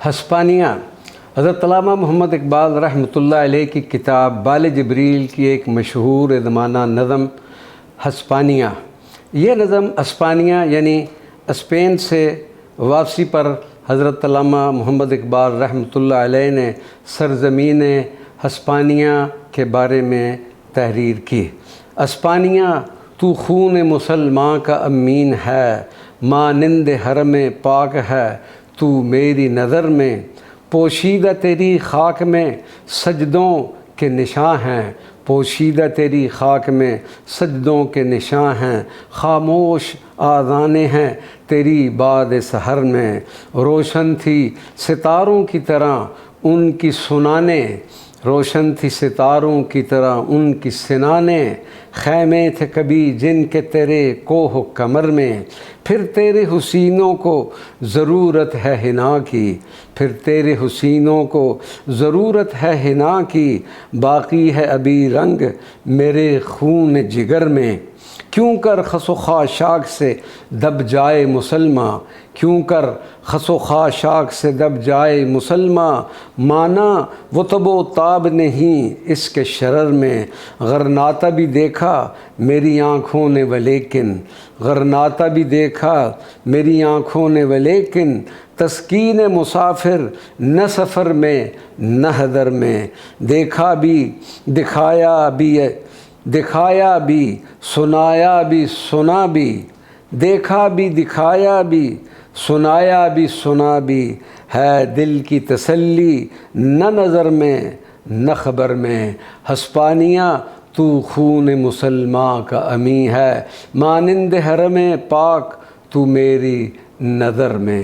ہسپانیہ حضرت علامہ محمد اقبال رحمۃ اللہ علیہ کی کتاب بال جبریل کی ایک مشہور زمانہ نظم ہسپانیہ۔ یہ نظم ہسپانیہ یعنی اسپین سے واپسی پر حضرت علامہ محمد اقبال رحمۃ اللہ علیہ نے سرزمین ہسپانیہ کے بارے میں تحریر کی۔ ہسپانیہ تو خون مسلمان کا امین ہے، مانند حرم پاک ہے تو میری نظر میں، پوشیدہ تیری خاک میں سجدوں کے نشاں ہیں، پوشیدہ تیری خاک میں سجدوں کے نشاں ہیں، خاموش آذانیں ہیں تیری باد سحر میں، روشن تھی ستاروں کی طرح ان کی سنانیں، روشن تھی ستاروں کی طرح ان کی سنانیں، خیمے تھے کبھی جن کے تیرے کوہ کمر میں، پھر تیرے حسینوں کو ضرورت ہے حنا کی، پھر تیرے حسینوں کو ضرورت ہے حنا کی، باقی ہے ابھی رنگ میرے خون جگر میں، کیوں کر خس و خاشاک سے دب جائے مسلماں، کیوں کر خس و خاشاک سے دب جائے مسلماں، مانا وہ تب و تاب نہیں اس کے شرر میں، غرناطہ بھی دیکھا میری آنکھوں نے ولیکن، غرناطہ بھی دیکھا میری آنکھوں نے ولیکن، تسکین مسافر نہ سفر میں نہ حضر میں، دیکھا بھی دکھایا بھی دکھایا بھی سنایا بھی سنا بھی، دیکھا بھی دکھایا بھی سنایا بھی سنا بھی، ہے دل کی تسلی نہ نظر میں نہ خبر میں، ہسپانیہ تو خون مسلمان کا امی ہے، مانند حرم پاک تو میری نظر میں۔